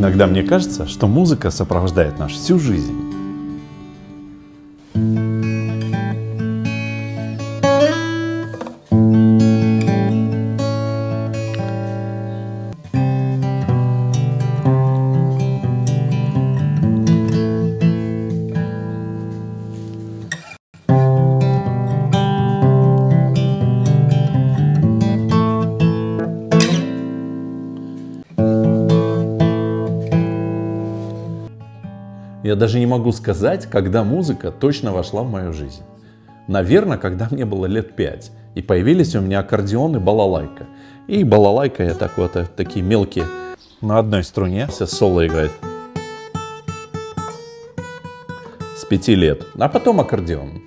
Иногда мне кажется, что музыка сопровождает нас всю жизнь. Я даже не могу сказать, когда музыка точно вошла в мою жизнь. Наверное, когда мне было лет 5, и появились у меня аккордеон и балалайка. И балалайка я так вот, такие мелкие, на одной струне, все соло играет. С 5 лет. А потом аккордеон.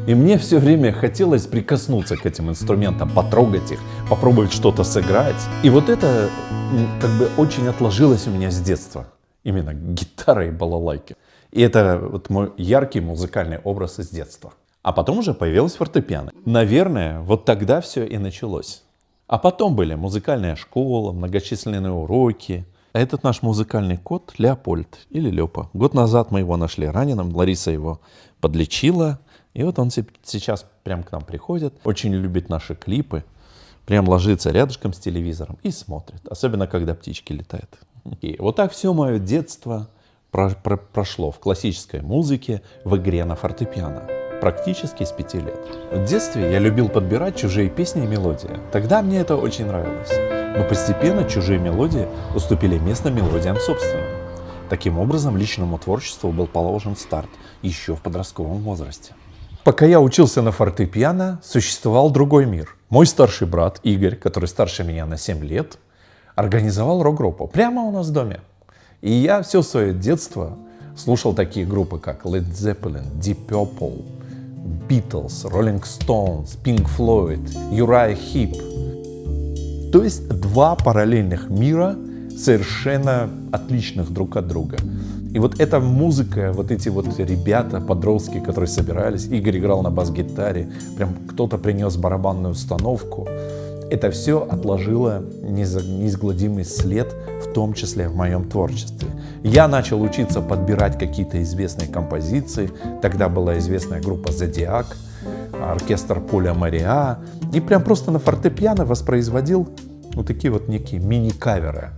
И мне все время хотелось прикоснуться к этим инструментам, потрогать их, попробовать что-то сыграть. И вот это как бы очень отложилось у меня с детства. Именно гитара и балалайки. И это вот мой яркий музыкальный образ из детства. А потом уже появилась фортепиано. Наверное, вот тогда все и началось. А потом были музыкальная школа, многочисленные уроки. А этот наш музыкальный кот Леопольд или Лёпа. Год назад мы его нашли раненым, Лариса его подлечила. И вот он сейчас прям к нам приходит, очень любит наши клипы, прям ложится рядышком с телевизором и смотрит, особенно когда птички летают. И вот так все мое детство прошло в классической музыке, в игре на фортепиано, практически с 5 лет. В детстве я любил подбирать чужие песни и мелодии, тогда мне это очень нравилось. Но постепенно чужие мелодии уступили место мелодиям собственным. Таким образом, личному творчеству был положен старт еще в подростковом возрасте. Пока я учился на фортепиано, существовал другой мир. Мой старший брат Игорь, который старше меня на 7 лет, организовал рок-группу прямо у нас в доме. И я все свое детство слушал такие группы, как Led Zeppelin, Deep Purple, Beatles, Rolling Stones, Pink Floyd, Uriah Heep. То есть два параллельных мира, совершенно отличных друг от друга. И вот эта музыка, вот эти вот ребята, подростки, которые собирались, Игорь играл на бас-гитаре, прям кто-то принес барабанную установку. Это все отложило неизгладимый след, в том числе в моем творчестве. Я начал учиться подбирать какие-то известные композиции. Тогда была известная группа «Зодиак», оркестр Поля Мариа. И прям просто на фортепиано воспроизводил вот такие вот некие мини-каверы.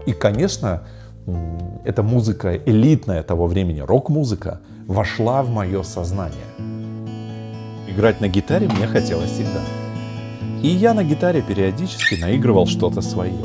И, конечно, эта музыка элитная того времени, рок-музыка, вошла в мое сознание. Играть на гитаре мне хотелось всегда. И я на гитаре периодически наигрывал что-то свое.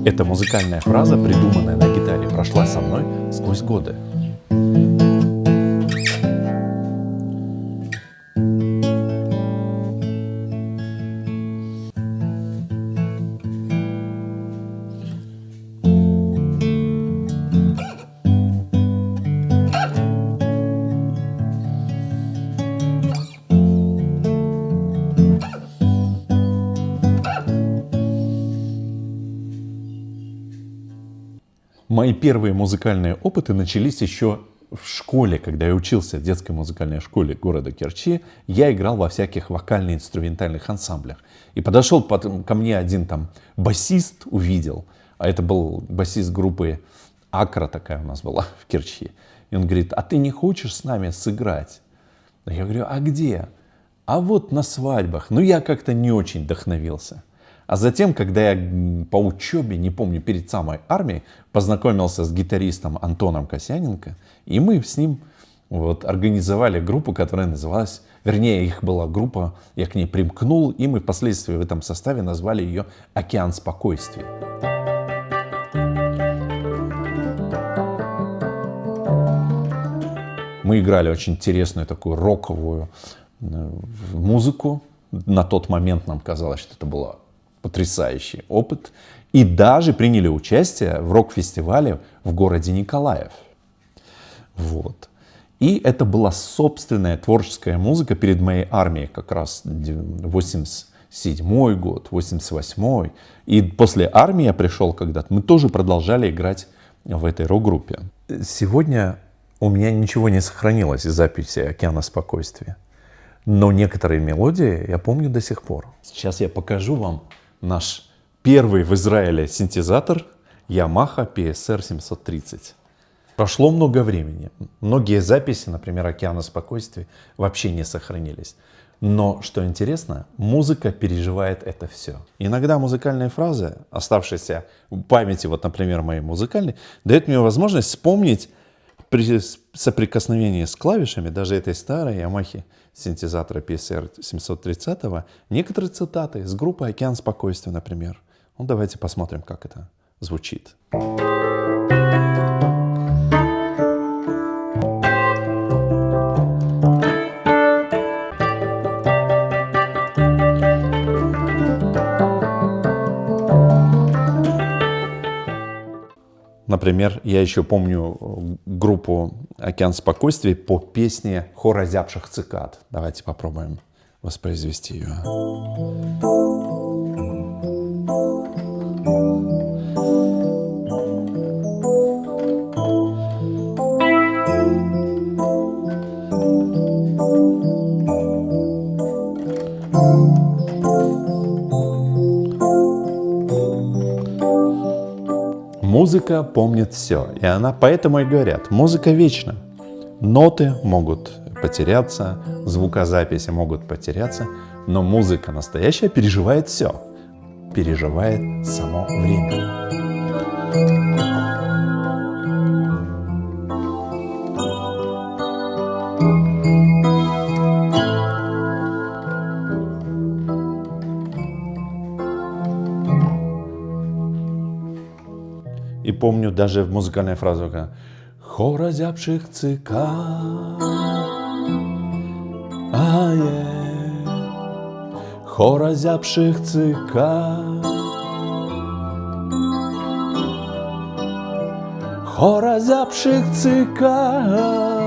Эта музыкальная фраза, придуманная на гитаре, прошла со мной сквозь годы. Мои первые музыкальные опыты начались еще в школе, когда я учился в детской музыкальной школе города Керчи, я играл во всяких вокально-инструментальных ансамблях. И подошел потом ко мне один там басист, увидел, а это был басист группы Акра такая у нас была в Керчи. И он говорит: а ты не хочешь с нами сыграть? Я говорю: а где? А вот на свадьбах. Ну, я как-то не очень вдохновился. А затем, когда я по учебе, не помню, перед самой армией, познакомился с гитаристом Антоном Косяненко, и мы с ним вот организовали группу, которая называлась, вернее, их была группа, я к ней примкнул, и мы впоследствии в этом составе назвали ее «Океан спокойствия». Мы играли очень интересную такую роковую музыку. На тот момент нам казалось, что это был потрясающий опыт. И даже приняли участие в рок-фестивале в городе Николаев. Вот. И это была собственная творческая музыка перед моей армией, как раз 87-й год, 88-й. И после армии я пришел когда-то, мы тоже продолжали играть в этой рок-группе. Сегодня у меня ничего не сохранилось из записи «Океана спокойствия». Но некоторые мелодии я помню до сих пор. Сейчас я покажу вам наш первый в Израиле синтезатор Yamaha PSR 730. Прошло много времени. Многие записи, например, «Океана спокойствия», вообще не сохранились. Но, что интересно, музыка переживает это все. Иногда музыкальные фразы, оставшиеся в памяти, вот, например, моей музыкальной, дают мне возможность вспомнить при соприкосновении с клавишами, даже этой старой Yamaha синтезатора PSR 730, некоторые цитаты из группы «Океан спокойствия», например. Ну, давайте посмотрим, как это звучит. Например, я еще помню группу «Океан спокойствия» по песне «Хор озябших цикад». Давайте попробуем воспроизвести ее. Музыка помнит все, и она поэтому и говорят, музыка вечна. Ноты могут потеряться, звукозаписи могут потеряться, но музыка настоящая переживает все, переживает само время. И помню даже музыкальная фраза: «Хор озябших цикад, хор озябших цикад, хор озябших цикад».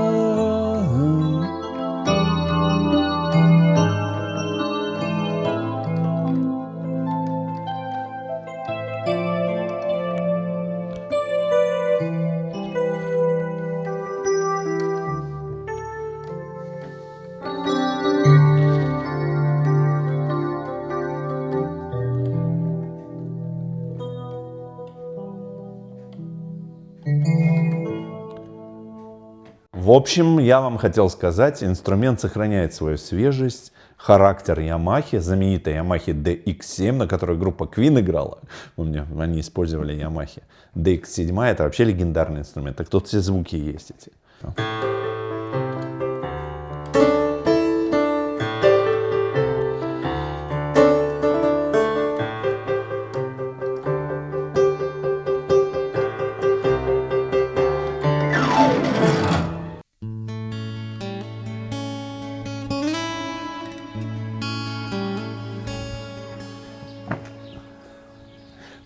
В общем, я вам хотел сказать, инструмент сохраняет свою свежесть, характер Yamaha, знаменитой Yamaha DX7, на которой группа Queen играла. Они использовали Yamaha. DX7 это вообще легендарный инструмент. Так тут все звуки есть эти.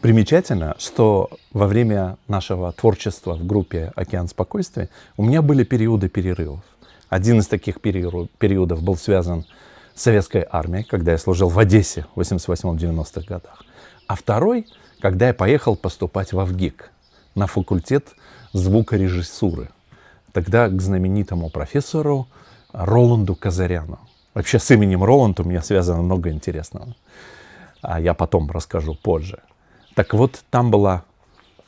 Примечательно, что во время нашего творчества в группе «Океан спокойствия» у меня были периоды перерывов. Один из таких периодов был связан с советской армией, когда я служил в Одессе в 88-90-х годах. А второй, когда я поехал поступать в ВГИК на факультет звукорежиссуры. тогда к знаменитому профессору Роланду Казаряну. Вообще с именем Роланд у меня связано много интересного. А я потом расскажу позже. Так вот, там была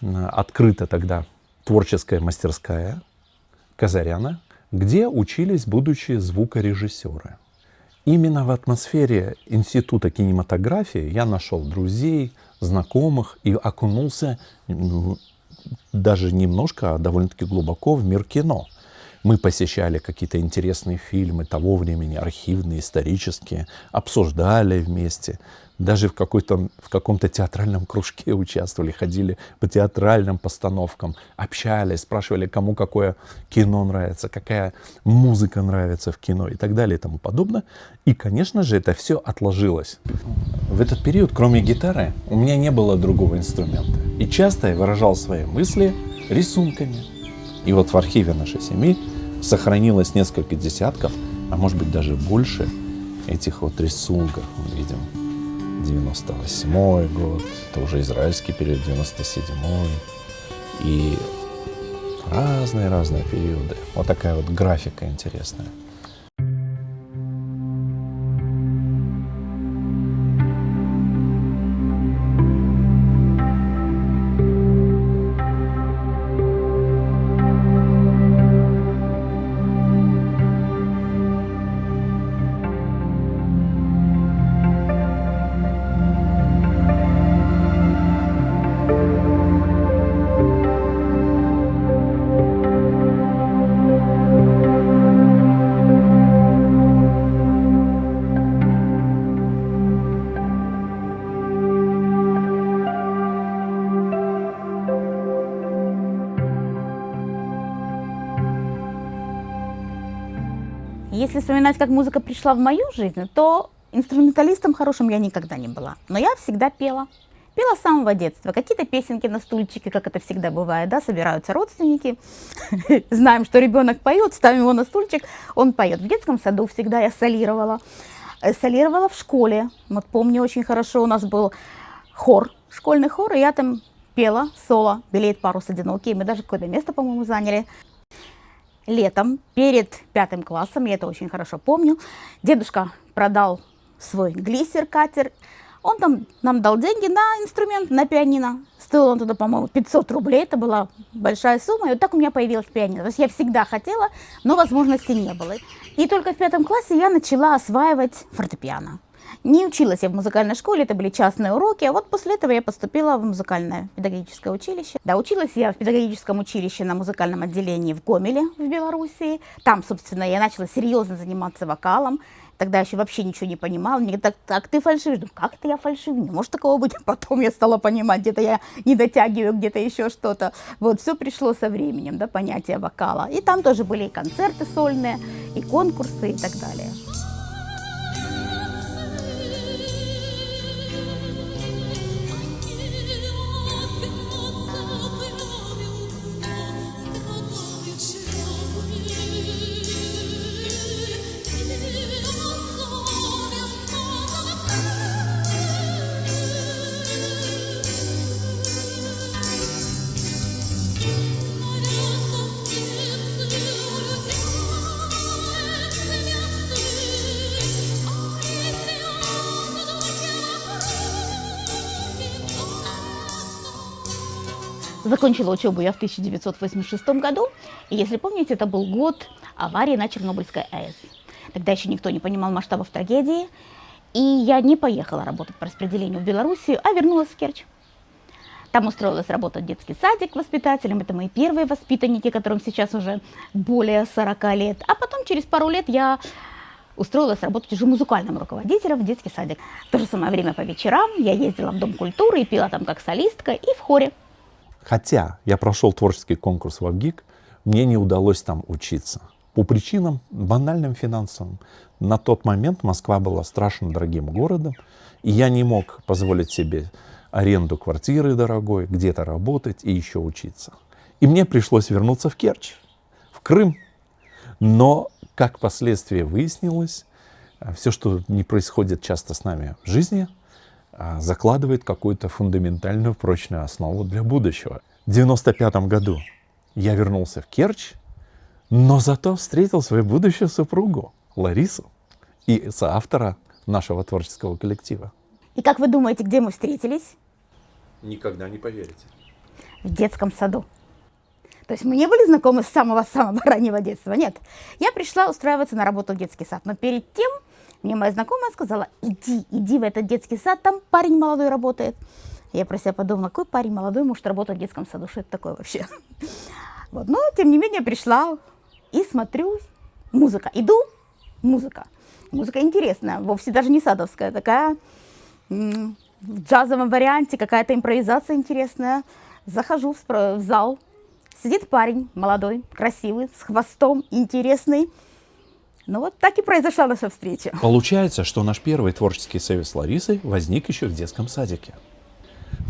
открыта тогда творческая мастерская Казаряна, где учились будущие звукорежиссеры. Именно в атмосфере Института кинематографии я нашел друзей, знакомых и окунулся даже немножко, а довольно-таки глубоко в мир кино. Мы посещали какие-то интересные фильмы того времени, архивные, исторические, обсуждали вместе. Даже в каком-то театральном кружке участвовали, ходили по театральным постановкам, общались, спрашивали, кому какое кино нравится, какая музыка нравится в кино и так далее и тому подобное. И, конечно же, это все отложилось. В этот период, кроме гитары, у меня не было другого инструмента. И часто я выражал свои мысли рисунками. И вот в архиве нашей семьи сохранилось несколько десятков, а может быть даже больше этих вот рисунков. Мы видим 98-й год, это уже израильский период, 97-й. И разные периоды. Вот такая вот графика интересная. Если вспоминать, как музыка пришла в мою жизнь, то инструменталистом хорошим я никогда не была. Но я всегда пела. Пела с самого детства. Какие-то песенки на стульчике, как это всегда бывает, да, собираются родственники. Знаем, что ребенок поет, ставим его на стульчик, он поет. В детском саду всегда я солировала. Солировала в школе. Вот помню очень хорошо, у нас был хор, школьный хор, и я там пела соло «Белеет парус одинокий». Мы даже какое-то место, по-моему, заняли. Летом, перед 5 классом, я это очень хорошо помню, дедушка продал свой глиссер, катер. Он там нам дал деньги на инструмент, на пианино. Стоил он туда, по-моему, 500 рублей, это была большая сумма. И вот так у меня появилась пианино. То есть я всегда хотела, но возможности не было. И только в 5 классе я начала осваивать фортепиано. Не училась я в музыкальной школе, это были частные уроки, а вот после этого я поступила в музыкальное педагогическое училище. Да, училась я в педагогическом училище на музыкальном отделении в Гомеле, в Белоруссии. Там, собственно, я начала серьезно заниматься вокалом. Тогда еще вообще ничего не понимала. Мне так ты фальшивишь? Думаю, как это я фальшивю? Не может такого быть. Потом я стала понимать, где-то я не дотягиваю, где-то еще что-то. Вот, все пришло со временем, да, понятие вокала. И там тоже были и концерты сольные, и конкурсы, и так далее. Закончила учебу я в 1986 году, и, если помните, это был год аварии на Чернобыльской АЭС. Тогда еще никто не понимал масштабов трагедии, и я не поехала работать по распределению в Белоруссию, а вернулась в Керчь. Там устроилась работать в детский садик воспитателем, это мои первые воспитанники, которым сейчас уже более 40 лет. А потом, через пару лет, я устроилась работать уже музыкальным руководителем в детский садик. В то же самое время по вечерам я ездила в Дом культуры и пела там как солистка и в хоре. Хотя я прошел творческий конкурс в АБГИК, мне не удалось там учиться. По причинам банальным финансовым. На тот момент Москва была страшно дорогим городом, и я не мог позволить себе аренду квартиры дорогой, где-то работать и еще учиться. И мне пришлось вернуться в Керчь, в Крым. Но, как впоследствии выяснилось, все, что не происходит часто с нами в жизни, закладывает какую-то фундаментальную прочную основу для будущего. В 1995 году я вернулся в Керчь, Но зато встретил свою будущую супругу Ларису и соавтора нашего творческого коллектива. И как вы думаете, где мы встретились? Никогда не поверите. В детском саду. То есть мы не были знакомы с самого-самого раннего детства, нет. Я пришла устраиваться на работу в детский сад, но перед тем мне моя знакомая сказала: иди в этот детский сад, там парень молодой работает. Я про себя подумала, какой парень молодой может работать в детском саду, что это такое вообще? Вот. Но, тем не менее, пришла и смотрю, музыка. Иду, музыка. Музыка интересная, вовсе даже не садовская, такая в джазовом варианте, какая-то импровизация интересная. Захожу в зал, сидит парень молодой, красивый, с хвостом, интересный. Ну вот так и произошла наша встреча. Получается, что наш первый творческий союз с Ларисой возник еще в детском садике.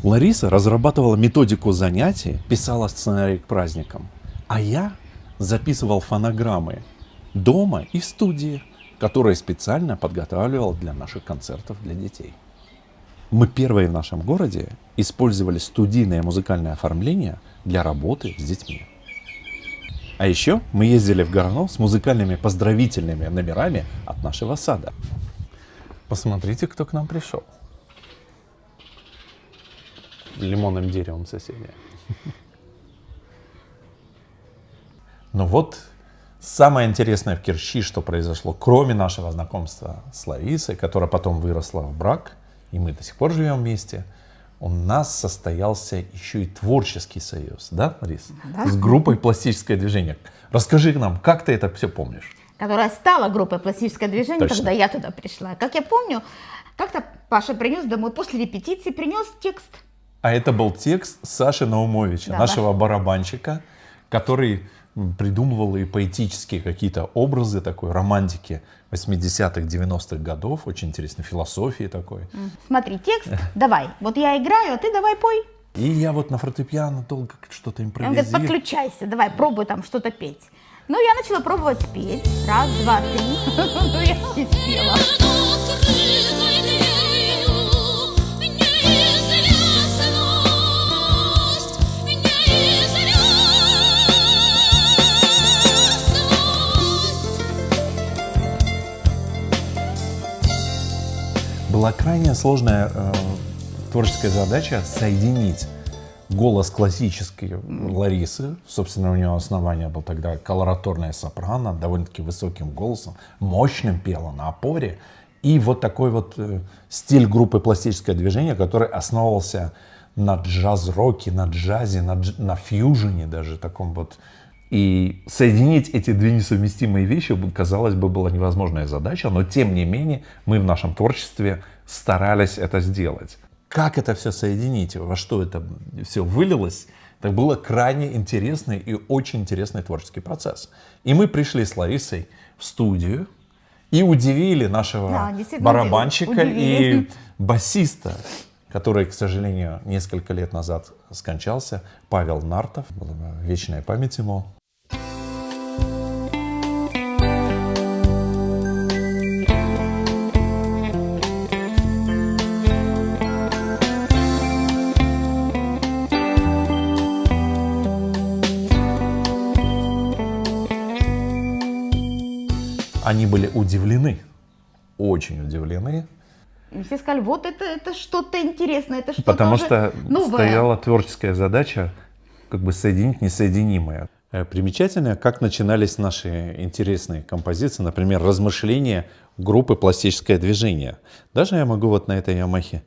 Лариса разрабатывала методику занятий, писала сценарий к праздникам, а я записывал фонограммы дома и в студии, которые специально подготавливал для наших концертов для детей. Мы первые в нашем городе использовали студийное музыкальное оформление для работы с детьми. А еще мы ездили в Горно с музыкальными поздравительными номерами от нашего сада. Посмотрите, кто к нам пришел. Лимонным деревом соседи. Ну вот, самое интересное в Керчи, что произошло, кроме нашего знакомства с Ларисой, которая потом выросла в брак, и мы до сих пор живем вместе, у нас состоялся еще и творческий союз, да, Ларис? Да. С группой «Пластическое движение». Расскажи нам, как ты это все помнишь? Которая стала группой «Пластическое движение», Точно. когда я туда пришла. Как я помню, как-то Паша принес домой после репетиции, принес текст. А это был текст Саши Наумовича, Да, нашего барабанщика, который придумывал и поэтические какие-то образы такой романтики 80-х, 90-х годов. Очень интересной философии такой. Смотри, текст, давай. Вот я играю, а ты давай пой. И я вот на фортепиано долго что-то Он говорит, импровизирую. подключайся, давай, пробуй там что-то петь. Ну, я начала пробовать петь. Раз, два, три. Ну, я не спела. Была крайне сложная творческая задача соединить голос классической Ларисы, собственно, у нее основание было тогда колораторная сопрано, довольно-таки высоким голосом, мощным пела на опоре, и вот такой вот стиль группы «Пластическое движение», который основывался на джаз-роке, на джазе, на фьюжене даже таком вот. И соединить эти две несовместимые вещи, казалось бы, была невозможная задача, но тем не менее мы в нашем творчестве старались это сделать. Как это все соединить, во что это все вылилось, это был крайне интересный и очень интересный творческий процесс. И мы пришли с Ларисой в студию и удивили нашего действительно барабанщика удивили. и басиста, который, к сожалению, несколько лет назад скончался, Павел Нартов, вечная память ему. Они были удивлены, очень удивлены, И все сказали, вот это что-то интересное, это что-то потому уже что новое. стояла творческая задача как бы соединить несоединимое. Примечательно, как начинались наши интересные композиции, например, размышления группы «Пластическое движение». Даже я могу вот на этой Ямахе.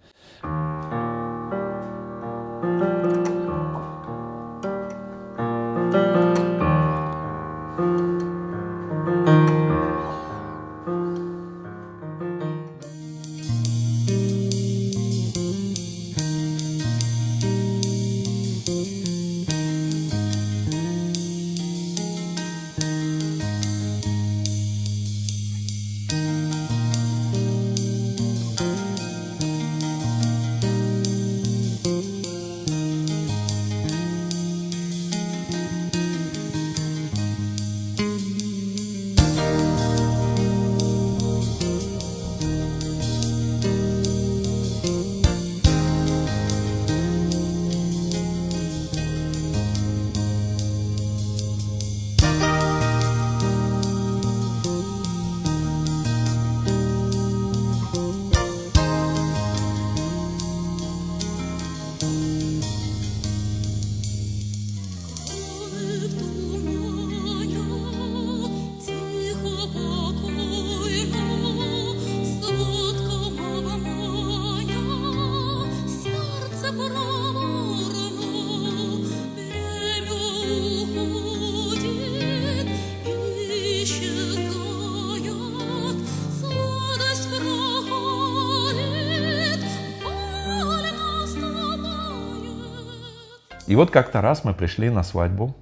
И вот как-то раз мы пришли на свадьбу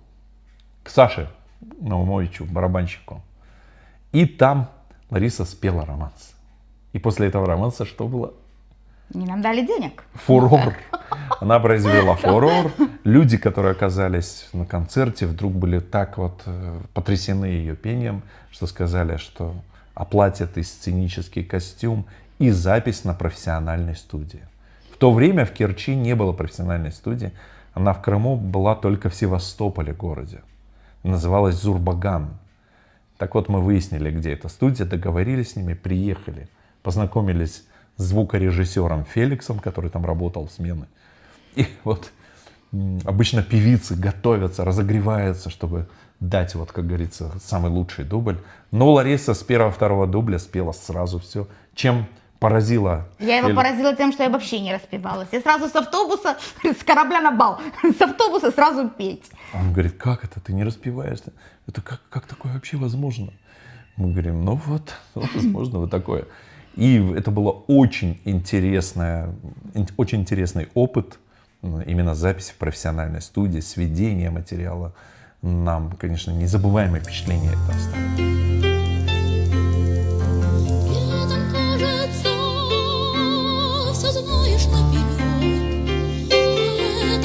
к Саше Наумовичу, барабанщику. И там Лариса спела романс. И после этого романса что было? Не нам дали денег. Фурор. Она произвела фурор. Люди, которые оказались на концерте, вдруг были так вот потрясены ее пением, что сказали, что оплатят и сценический костюм, и запись на профессиональной студии. В то время в Керчи не было профессиональной студии. Она в Крыму была только в Севастополе городе. Называлась Зурбаган. Так вот, мы выяснили, где эта студия, договорились с ними, приехали, познакомились с звукорежиссером Феликсом, который там работал в смены. И вот обычно певицы готовятся, разогреваются, чтобы дать, вот, как говорится, самый лучший дубль. Но Лариса с первого-второго дубля спела сразу все, чем поразила. Я его поразила тем, что я вообще не распевалась. Я сразу с автобуса, с корабля на бал, с автобуса сразу петь. Он говорит, как это, ты не распеваешься? Это как такое вообще возможно? Мы говорим, ну вот, возможно, вот такое. И это был очень интересный опыт, именно запись в профессиональной студии, сведение материала. Нам, конечно, незабываемое впечатление это оставило.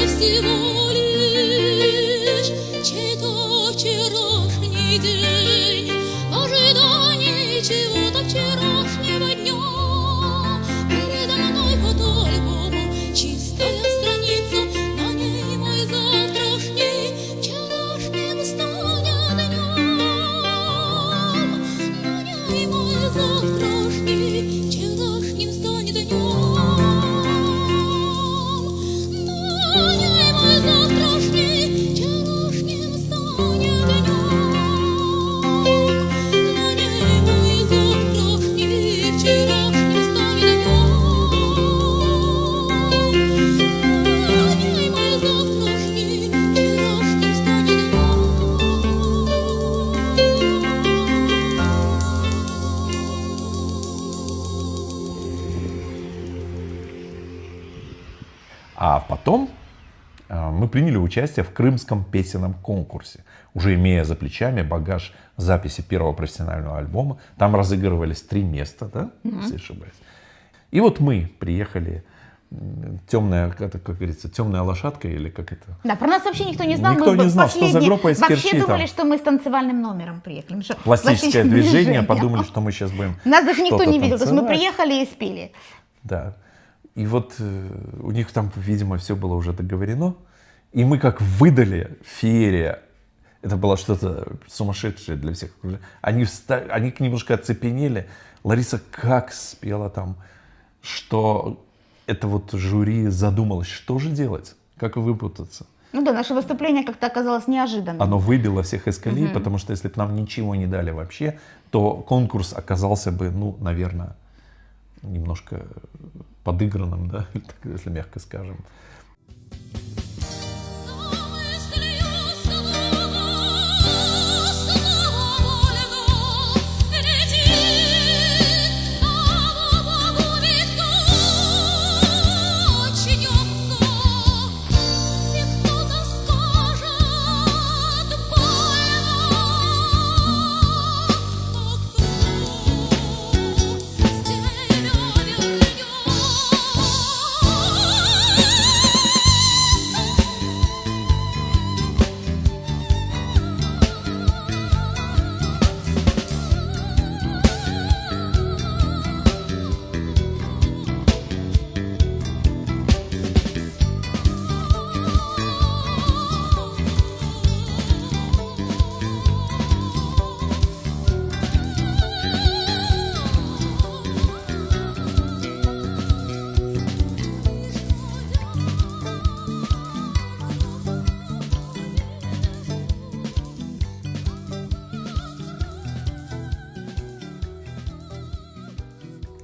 Всего лишь чей-то вчерашний день, ожидание чего-то вчерашнего дня. Передо мной фотоальбому чистая страница, на ней мой завтрашний, вчерашним станет днем. На ней мой завтрашний, вчерашним станет днем. А потом мы приняли участие в Крымском песенном конкурсе, уже имея за плечами багаж записи первого профессионального альбома. Там разыгрывались 3 места, да, если не ошибаюсь. И вот мы приехали, темная, как говорится, темная лошадка или как это? Да, про нас вообще никто не знал. Никто мы не знал, что за группа из Керчи. Вообще думали, там. что мы с танцевальным номером приехали. Пластическое движение, подумали, что мы сейчас будем. Нас даже никто не видел, то есть мы танцевать. приехали и спели. Да. И вот у них там, видимо, все было уже договорено. И мы как выдали феерия. Это было что-то сумасшедшее для всех. Они немножко оцепенели. Лариса как спела там, что это вот жюри задумалось, что же делать, как выпутаться. Ну да, наше выступление как-то оказалось неожиданным. Оно выбило всех из колеи, потому что если бы нам ничего не дали вообще, то конкурс оказался бы, ну, наверное, немножко подыгранным, да, если мягко скажем.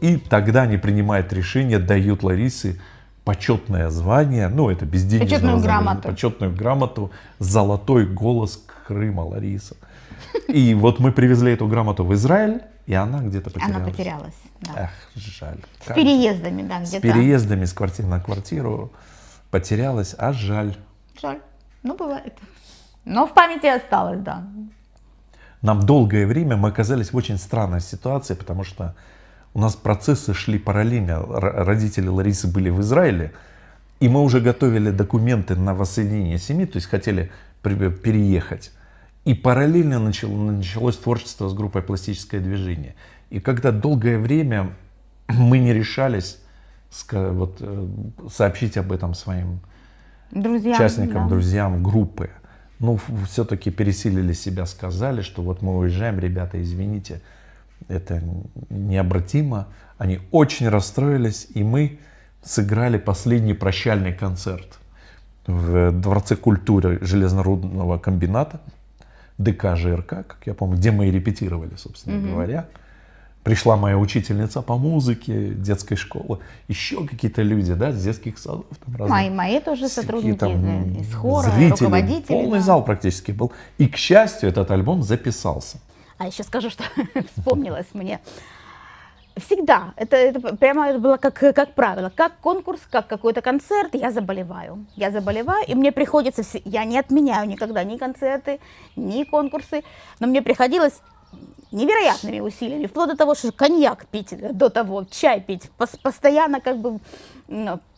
И тогда они принимают решение, дают Ларисе почетное звание, ну это без денежного звания, почетную грамоту «Золотой голос Крыма» Лариса. И вот мы привезли эту грамоту в Израиль, и она где-то потерялась. Она потерялась, да. Эх, жаль. С переездами, да, где-то. С переездами с квартиры на квартиру потерялась, а жаль. Жаль. Ну, бывает. Но в памяти осталось, да. Нам долгое время мы оказались в очень странной ситуации, потому что у нас процессы шли параллельно. Родители Ларисы были в Израиле, и мы уже готовили документы на воссоединение семьи, то есть хотели переехать. И параллельно началось творчество с группой «Пластическое движение». И когда долгое время мы не решались сообщить об этом своим Друзья. участникам, Да. друзьям группы, ну, все-таки пересилили себя, сказали, что вот мы уезжаем, ребята, извините, это необратимо. Они очень расстроились, и мы сыграли последний прощальный концерт в Дворце культуры железнорудного комбината, ДК ЖРК, как я помню, где мы и репетировали, собственно говоря. Пришла моя учительница по музыке детской школы, еще какие-то люди, да, с детских садов. Там Мои тоже сотрудники там из хора, зрители, руководители. полный да. зал практически был. И, к счастью, этот альбом записался. А еще скажу, что вспомнилось мне. Всегда, это прямо было как правило, как конкурс, как какой-то концерт, я заболеваю, и мне приходится, я не отменяю никогда ни концерты, ни конкурсы, но мне приходилось невероятными усилиями, вплоть до того, что коньяк пить до того, чай пить, постоянно как бы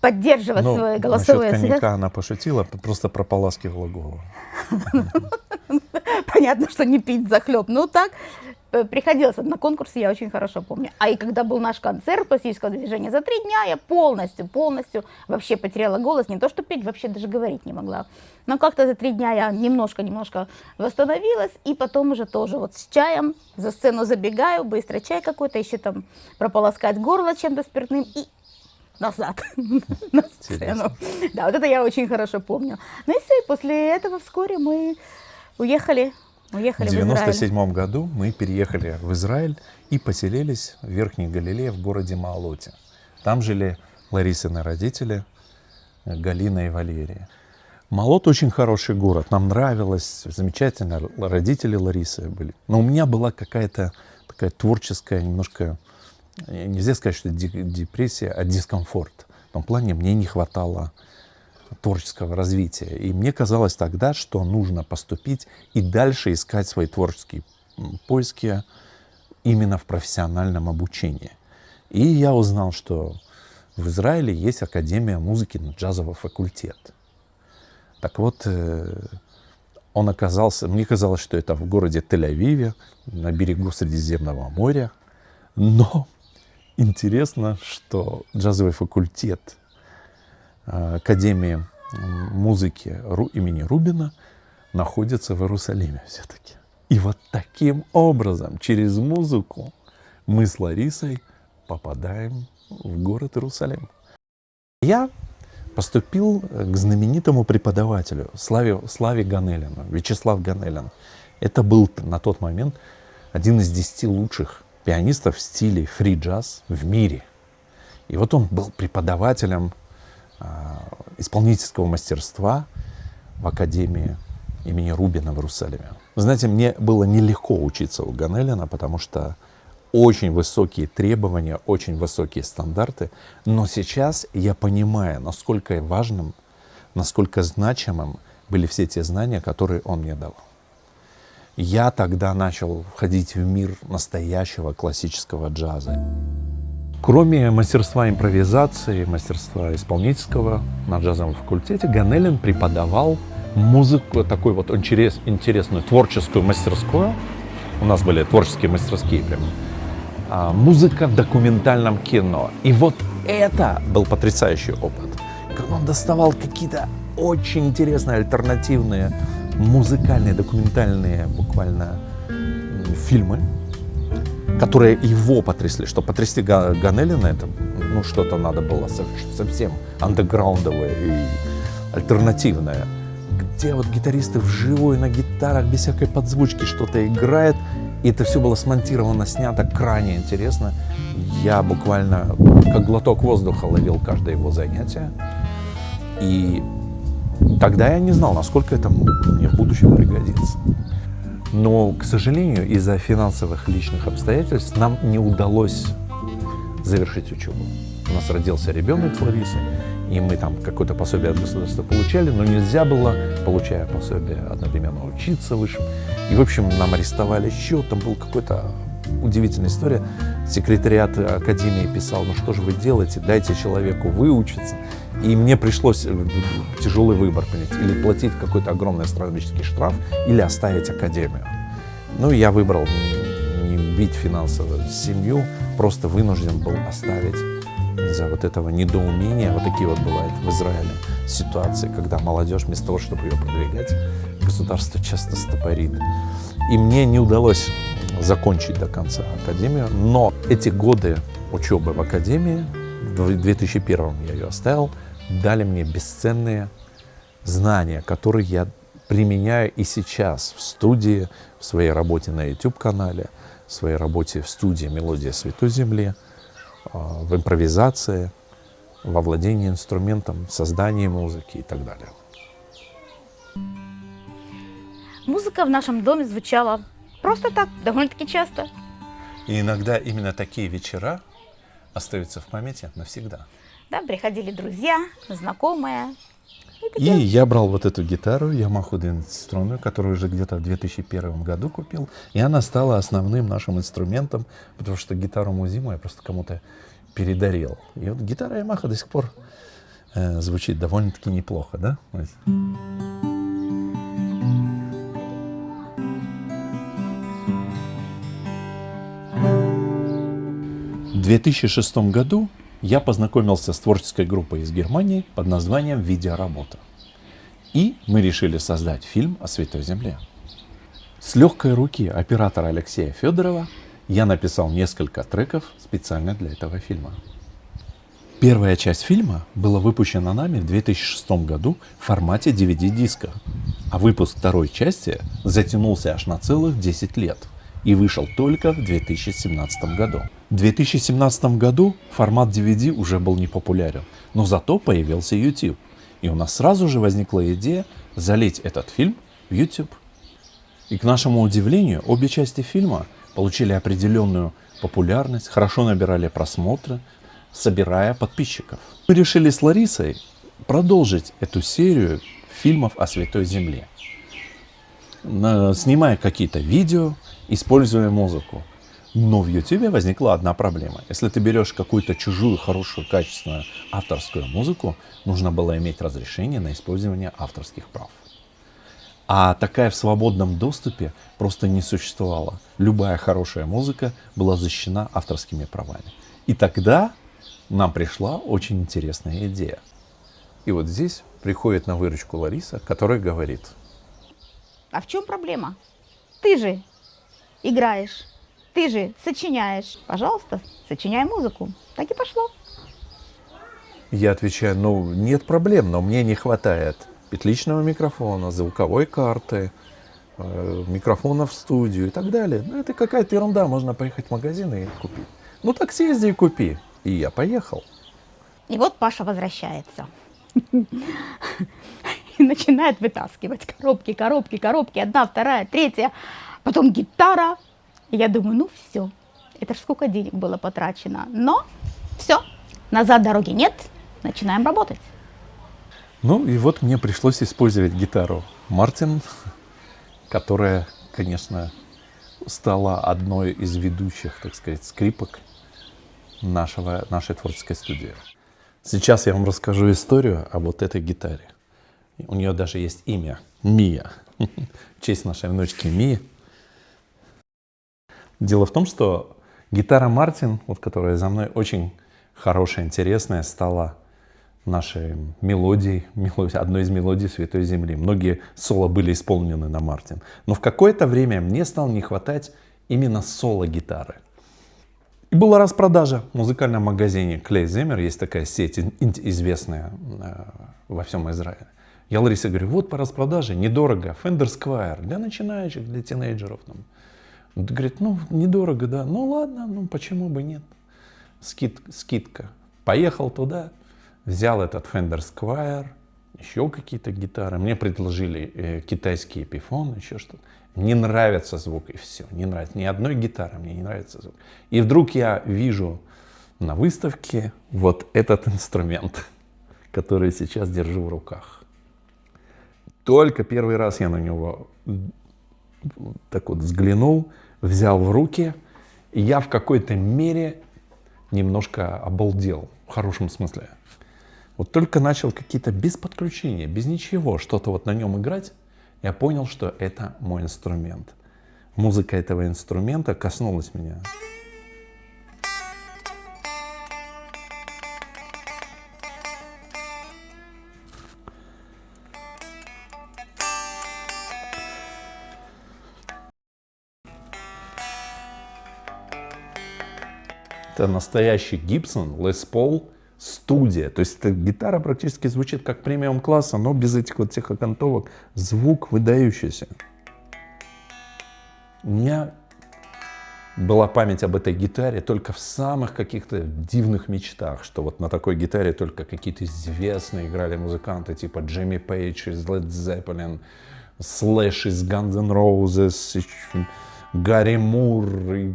поддерживать свое голосовое. Насчет коньяка она пошутила, просто прополаскивала голову. Понятно, что не пить захлеб, но так приходилось на конкурсе, я очень хорошо помню. А и когда был наш концерт пластического движения, за 3 дня я полностью вообще потеряла голос, не то что петь, вообще даже говорить не могла. Но как-то за 3 дня я немножко восстановилась, и потом уже тоже вот с чаем за сцену забегаю, быстро чай какой-то, еще там прополоскать горло чем-то спиртным и назад на сцену. Да, вот это я очень хорошо помню. Ну и все, и после этого вскоре мы уехали В в Израиль. 1997 году мы переехали в Израиль и поселились в Верхней Галилее в городе Маалоте. Там жили Ларисины родители, Галина и Валерия. Маалот очень хороший город, нам нравилось, замечательно, родители Ларисы были. Но у меня была какая-то такая творческая, немножко, нельзя сказать, что депрессия, а дискомфорт. В том плане мне не хватало творческого развития. И мне казалось тогда, что нужно поступить и дальше искать свои творческие поиски именно в профессиональном обучении. И я узнал, что в Израиле есть Академия музыки на джазовый факультет. Так вот, мне казалось, что это в городе Тель-Авиве, на берегу Средиземного моря. Но интересно, что джазовый факультет Академии музыки имени Рубина находится в Иерусалиме все-таки. И вот таким образом, через музыку, мы с Ларисой попадаем в город Иерусалим. Я поступил к знаменитому преподавателю Славе Ганелину, Вячеслав Ганелин. Это был на тот момент один из 10 лучших пианистов в стиле фри-джаз в мире. И вот он был преподавателем исполнительского мастерства в Академии имени Рубина в Иерусалиме. Знаете, мне было нелегко учиться у Ганелина, потому что очень высокие требования, очень высокие стандарты. Но сейчас я понимаю, насколько важным, насколько значимым были все те знания, которые он мне давал. Я тогда начал входить в мир настоящего классического джаза. Кроме мастерства импровизации, мастерства исполнительского на джазовом факультете, Ганелин преподавал музыку, такую вот интересную творческую мастерскую. У нас были творческие мастерские прямо. Музыка в документальном кино. И вот это был потрясающий опыт. Когда он доставал какие-то очень интересные альтернативные музыкальные, документальные буквально фильмы, которые его потрясли. Что потрясли Ганелина, это что-то надо было совсем андеграундовое и альтернативное. Где вот гитаристы вживую на гитарах без всякой подзвучки что-то играют. И это все было смонтировано, снято крайне интересно. Я буквально как глоток воздуха ловил каждое его занятие. И тогда я не знал, насколько это мне в будущем пригодится. Но, к сожалению, из-за финансовых личных обстоятельств нам не удалось завершить учебу. У нас родился ребенок с Ларисой, и мы там какое-то пособие от государства получали, но нельзя было, получая пособие, одновременно учиться высшим. И, в общем, нам арестовали счет, там была какая-то удивительная история. Секретариат академии писал: ну что же вы делаете, дайте человеку выучиться. И мне пришлось тяжелый выбор принять: или платить какой-то огромный астрономический штраф, или оставить академию. Ну, я выбрал не бить финансово семью, просто вынужден был оставить из-за вот этого недоумения. Вот такие вот бывают в Израиле ситуации, когда молодежь вместо того, чтобы ее продвигать, государство часто стопорит. И мне не удалось закончить до конца академию, но эти годы учебы в академии, в 2001 я ее оставил, дали мне бесценные знания, которые я применяю и сейчас в студии, в своей работе на YouTube-канале, в своей работе в студии «Мелодия Святой Земли», в импровизации, во владении инструментом, в создании музыки и так далее. Музыка в нашем доме звучала просто так, довольно-таки часто. И иногда именно такие вечера остаются в памяти навсегда. Да, приходили друзья, знакомые. И я брал вот эту гитару Yamaha 12-струнную, которую уже где-то в 2001 году купил, и она стала основным нашим инструментом, потому что гитару Музиму я просто кому-то передарил. И вот гитара Yamaha до сих пор звучит довольно-таки неплохо, да? 2006 году я познакомился с творческой группой из Германии под названием «Видеоработа». И мы решили создать фильм о Святой Земле. С легкой руки оператора Алексея Федорова я написал несколько треков специально для этого фильма. Первая часть фильма была выпущена нами в 2006 году в формате DVD-диска, а выпуск второй части затянулся аж на целых 10 лет и вышел только в 2017 году. В 2017 году формат DVD уже был не популярен, но зато появился YouTube. И у нас сразу же возникла идея залить этот фильм в YouTube. И к нашему удивлению, обе части фильма получили определенную популярность, хорошо набирали просмотры, собирая подписчиков. Мы решили с Ларисой продолжить эту серию фильмов о Святой Земле, снимая какие-то видео, используя музыку. Но в YouTube возникла одна проблема. Если ты берешь какую-то чужую, хорошую, качественную авторскую музыку, нужно было иметь разрешение на использование авторских прав. А такая в свободном доступе просто не существовала. Любая хорошая музыка была защищена авторскими правами. И тогда нам пришла очень интересная идея. И вот здесь приходит на выручку Лариса, которая говорит: А в чем проблема? Ты же играешь, ты же сочиняешь. Пожалуйста, сочиняй музыку. Так и пошло. Я отвечаю: ну, нет проблем, но мне не хватает петличного микрофона, звуковой карты, микрофона в студию и так далее. Ну, это какая-то ерунда, можно поехать в магазин и купить. Ну, так съезди и купи. И я поехал. И вот Паша возвращается. И начинает вытаскивать коробки, одна, вторая, третья. Потом гитара. И я думаю, ну все, это ж сколько денег было потрачено. Но все, назад дороги нет, начинаем работать. Ну и вот мне пришлось использовать гитару Мартин, которая, конечно, стала одной из ведущих, так сказать, скрипок нашей творческой студии. Сейчас я вам расскажу историю о вот этой гитаре. У нее даже есть имя — Мия, в честь нашей внучки Мии. Дело в том, что гитара Мартин, вот, которая за мной, очень хорошая, интересная, стала нашей мелодией, одной из мелодий Святой Земли. Многие соло были исполнены на Мартин. Но в какое-то время мне стало не хватать именно соло-гитары. И была распродажа в музыкальном магазине Клейземер. Есть такая сеть известная во всем Израиле. Я Ларисе говорю: вот по распродаже, недорого, Fender Squire, для начинающих, для тинейджеров. Он говорит: ну, недорого, да. Ну, ладно, ну, почему бы нет. Скидка. Поехал туда, взял этот Fender Squire, еще какие-то гитары. Мне предложили китайский Epiphone, еще что-то. Не нравится звук, и все. Не нравится. Ни одной гитары мне не нравится звук. И вдруг я вижу на выставке вот этот инструмент, который сейчас держу в руках. Только первый раз я на него так вот взглянул, взял в руки, и я в какой-то мере немножко обалдел, в хорошем смысле. Вот только начал какие-то без подключения, без ничего, что-то вот на нем играть, я понял, что это мой инструмент. Музыка этого инструмента коснулась меня. Это настоящий Gibson Les Paul студия. То есть эта гитара практически звучит как премиум класса, но без этих вот всех окантовок. Звук выдающийся. У меня была память об этой гитаре только в самых каких-то дивных мечтах, что вот на такой гитаре только какие-то известные играли музыканты, типа Джимми Пейдж из Led Zeppelin, Slash из Guns N' Roses, Гарри Мур и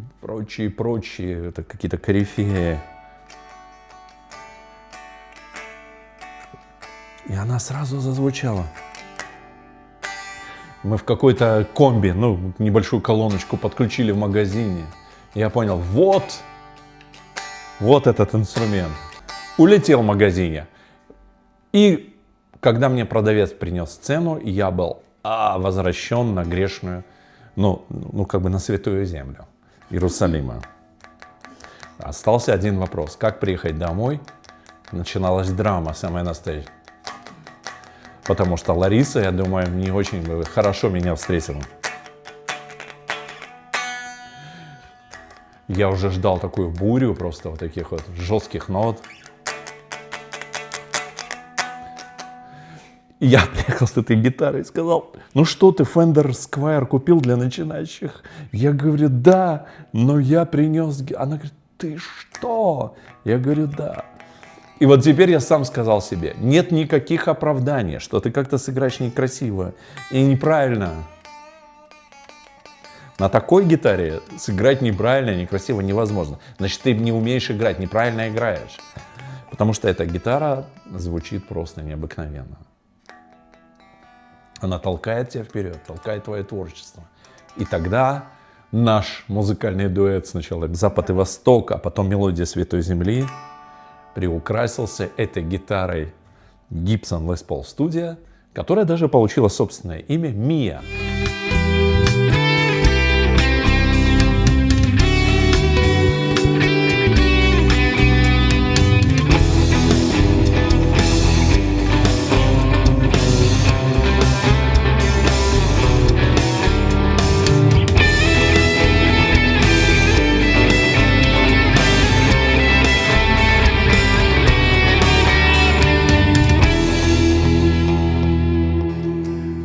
прочие. Это какие-то корифеи. И она сразу зазвучала. Мы в какой-то комби, небольшую колоночку подключили в магазине. Я понял, вот этот инструмент. Улетел в магазине. И когда мне продавец принес цену, я был возвращен на грешную, на святую землю Иерусалима. Остался один вопрос. Как приехать домой? Начиналась драма самая настоящая. Потому что Лариса, я думаю, не очень бы хорошо меня встретила. Я уже ждал такую бурю, просто вот таких вот жестких нот. И я приехал с этой гитарой и сказал, ну что ты, Fender Squire купил для начинающих? Я говорю, да, но я принес... Она говорит, ты что? Я говорю, да. И вот теперь я сам сказал себе, нет никаких оправданий, что ты как-то сыграешь некрасиво и неправильно. На такой гитаре сыграть неправильно и некрасиво невозможно. Значит, ты не умеешь играть, неправильно играешь. Потому что эта гитара звучит просто необыкновенно. Она толкает тебя вперед, толкает твое творчество. И тогда наш музыкальный дуэт, сначала «Запад и Восток», а потом «Мелодия Святой Земли», приукрасился этой гитарой Gibson Les Paul Studio, которая даже получила собственное имя Mia.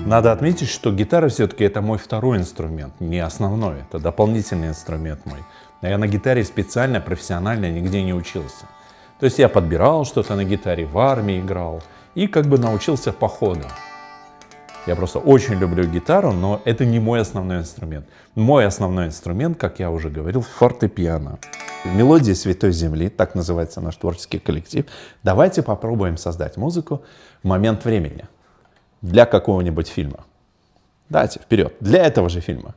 Надо отметить, что гитара все-таки это мой второй инструмент, не основной, это дополнительный инструмент мой. Но я на гитаре специально, профессионально нигде не учился. То есть я подбирал что-то на гитаре, в армии играл и как бы научился по ходу. Я просто очень люблю гитару, но это не мой основной инструмент. Мой основной инструмент, как я уже говорил, фортепиано. «Мелодия Святой Земли», так называется наш творческий коллектив. Давайте попробуем создать музыку в момент времени. Для какого-нибудь фильма. Давайте, вперед. Для этого же фильма.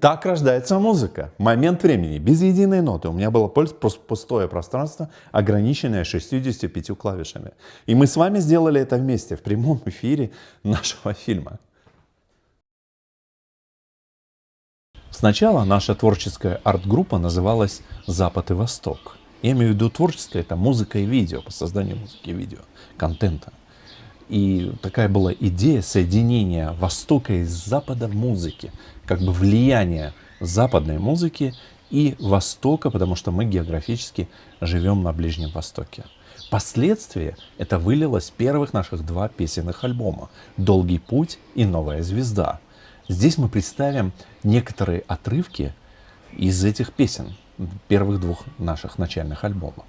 Так рождается музыка. Момент времени, без единой ноты. У меня было просто пустое пространство, ограниченное 65 клавишами. И мы с вами сделали это вместе в прямом эфире нашего фильма. Сначала наша творческая арт-группа называлась «Запад и Восток». Я имею в виду творчество — это музыка и видео, по созданию музыки и видео, контента. И такая была идея соединения Востока и Запада в музыке, как бы влияние западной музыки и Востока, потому что мы географически живем на Ближнем Востоке. Впоследствии это вылилось в первых наших 2 песенных альбома «Долгий путь» и «Новая звезда». Здесь мы представим некоторые отрывки из этих песен, первых 2 наших начальных альбомов.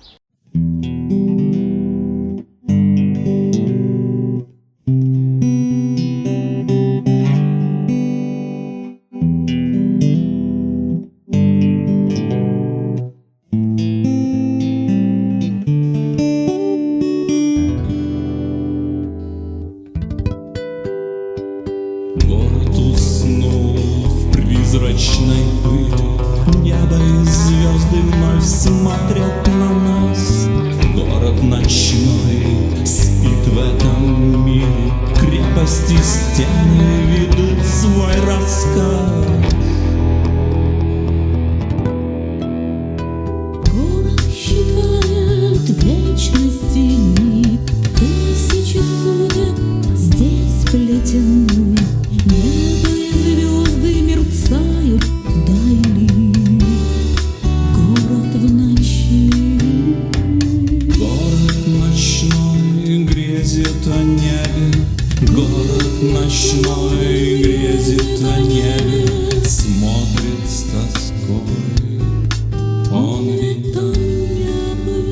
Город уснул в призрачной пыли, небо и звезды вновь смотрят на нас. Город ночной спит в этом мире, крепости стены ведут свой рассказ. Город считает вечности дни, тысячи судеб здесь сплетены. Небо и звезды мерцают вдали. Город в ночи. Город ночной грезит о небе, город ночной грезит о небе, смотрит с тоской, он ведь там не был.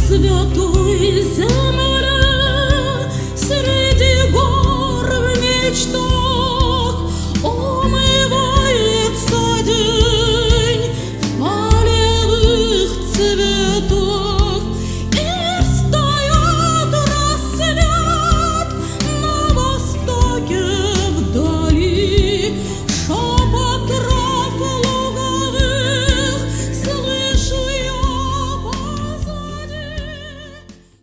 Святой земле, среди гор в мечтах умывается день в полевых цветах, и встает рассвет на востоке вдали. Шепот трав луговых слышу я позади.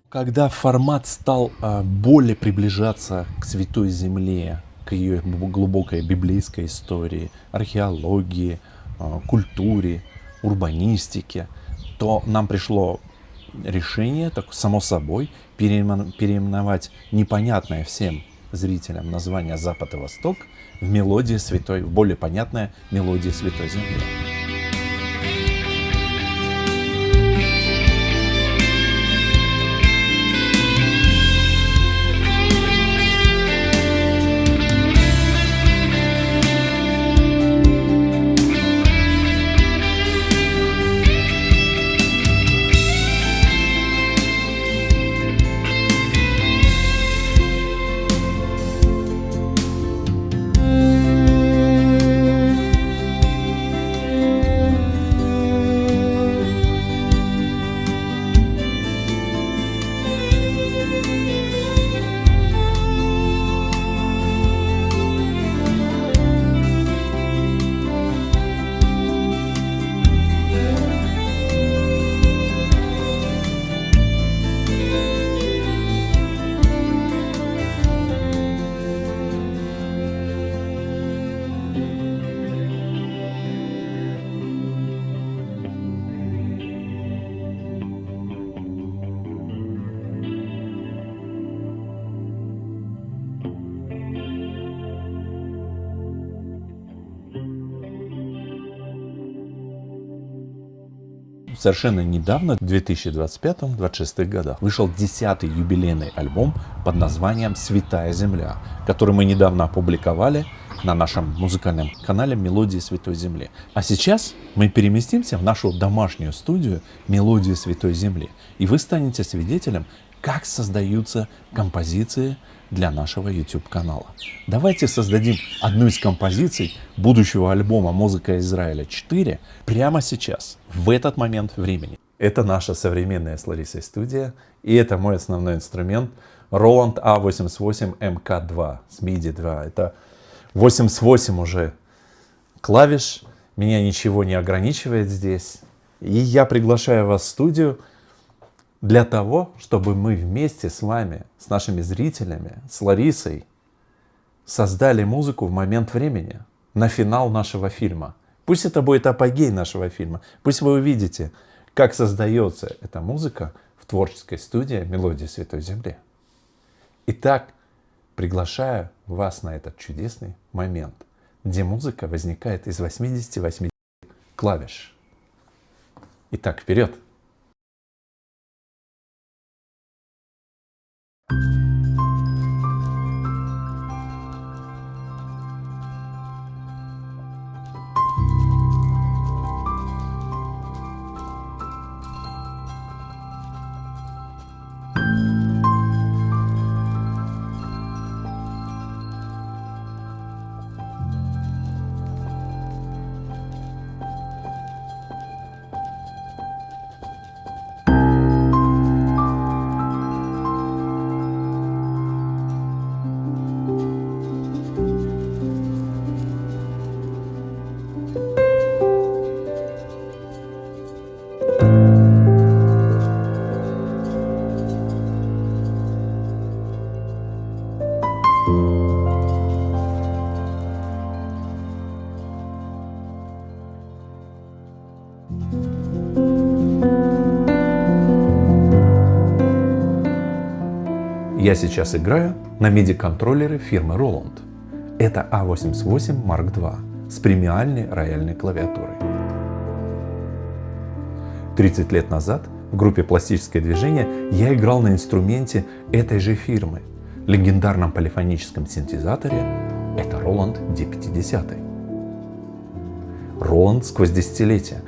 Когда формат стал более приближаться к Святой Земле, к ее глубокой библейской истории, археологии, культуре, урбанистике, то нам пришло решение, так само собой, переименовать непонятное всем зрителям название «Запад и Восток» в мелодии Святой, в более понятное мелодии Святой Земли. совершенно недавно, в 2025-2026 годах, вышел 10-й юбилейный альбом под названием «Святая земля», который мы недавно опубликовали на нашем музыкальном канале «Мелодии Святой Земли». А сейчас мы переместимся в нашу домашнюю студию «Мелодии Святой Земли», и вы станете свидетелем, как создаются композиции для нашего YouTube-канала. Давайте создадим одну из композиций будущего альбома «Музыка Израиля 4» прямо сейчас, в этот момент времени. Это наша современная с Ларисой студия, и это мой основной инструмент Roland A88 MK2 с MIDI 2. Это 88 уже клавиш, меня ничего не ограничивает здесь. И я приглашаю вас в студию для того, чтобы мы вместе с вами, с нашими зрителями, с Ларисой, создали музыку в момент времени, на финал нашего фильма. Пусть это будет апогей нашего фильма. Пусть вы увидите, как создается эта музыка в творческой студии «Мелодии Святой Земли». Итак, приглашаю вас на этот чудесный момент, где музыка возникает из 88 клавиш. Итак, вперед! Я сейчас играю на MIDI-контроллере фирмы Roland. Это A88 Mark II с премиальной рояльной клавиатурой. 30 лет назад в группе «Пластическое движение» я играл на инструменте этой же фирмы, легендарном полифоническом синтезаторе, это Roland D50. Roland сквозь десятилетия.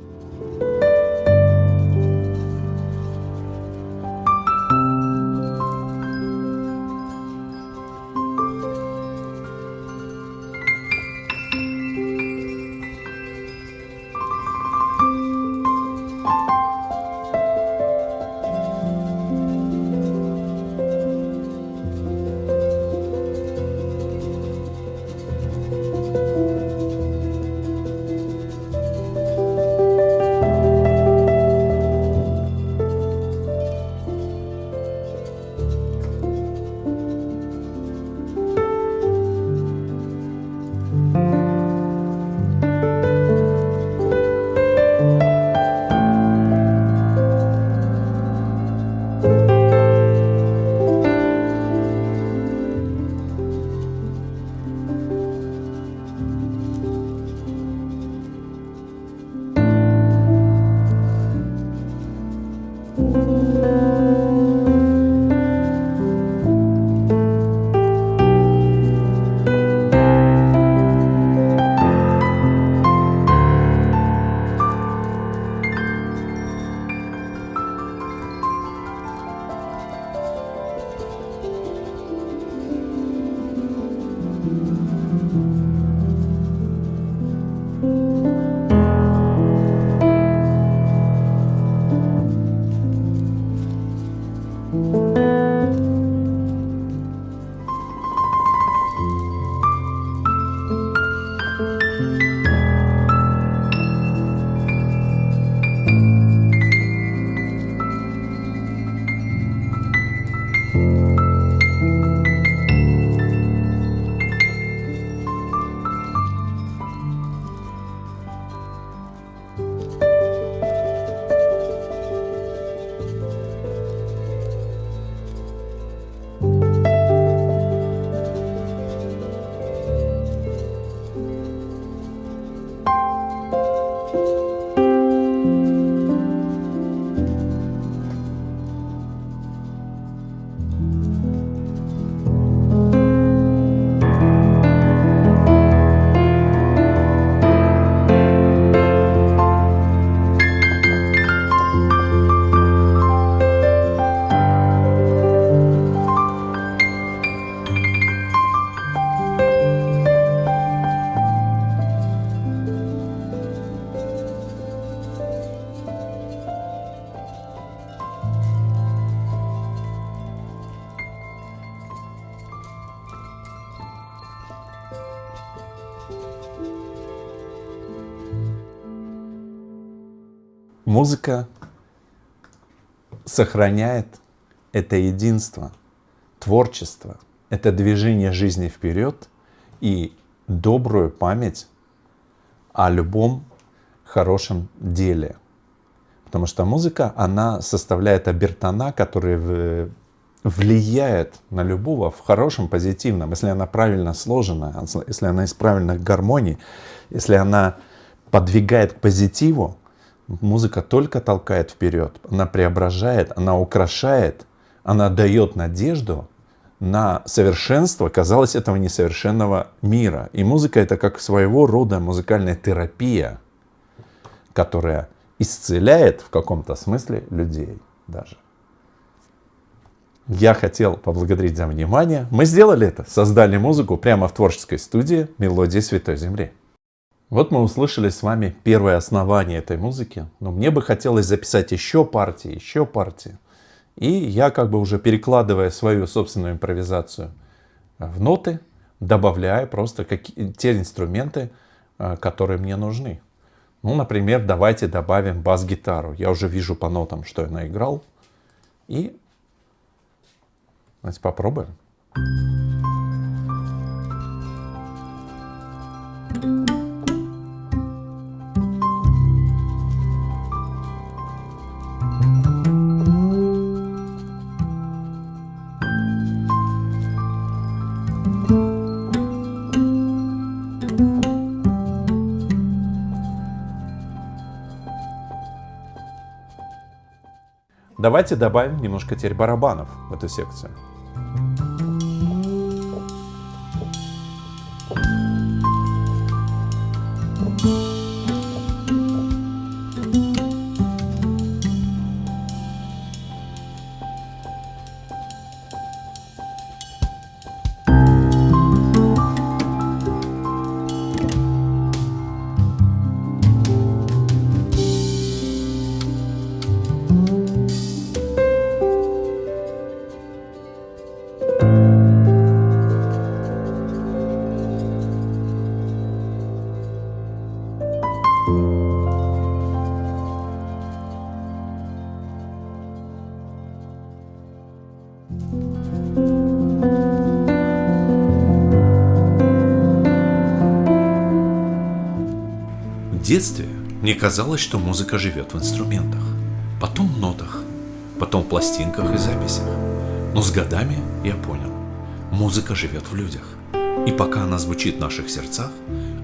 Музыка сохраняет это единство, творчество, это движение жизни вперед и добрую память о любом хорошем деле. Потому что музыка, она составляет обертона, которые влияет на любого в хорошем, позитивном. Если она правильно сложена, если она из правильных гармоний, если она подвигает к позитиву, музыка только толкает вперед. Она преображает, она украшает, она дает надежду на совершенство, казалось, этого несовершенного мира. И музыка — это как своего рода музыкальная терапия, которая исцеляет в каком-то смысле людей даже. Я хотел поблагодарить за внимание. Мы сделали это, создали музыку прямо в творческой студии «Мелодии Святой Земли». Вот мы услышали с вами первое основание этой музыки, но мне бы хотелось записать еще партии. И я как бы уже перекладывая свою собственную импровизацию в ноты, добавляю просто те инструменты, которые мне нужны. Ну, например, давайте добавим бас-гитару. Я уже вижу по нотам, что я наиграл. И давайте попробуем. Давайте добавим немножко теперь барабанов в эту секцию. В детстве мне казалось, что музыка живет в инструментах, потом в нотах, потом в пластинках и записях. Но с годами я понял, музыка живет в людях. И пока она звучит в наших сердцах,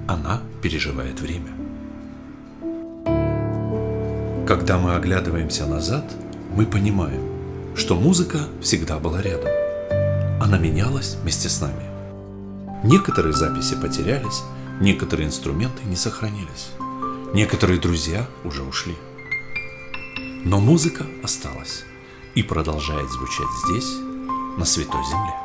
она переживает время. Когда мы оглядываемся назад, мы понимаем, что музыка всегда была рядом. Она менялась вместе с нами. Некоторые записи потерялись, некоторые инструменты не сохранились. Некоторые друзья уже ушли. Но музыка осталась и продолжает звучать здесь, на Святой Земле.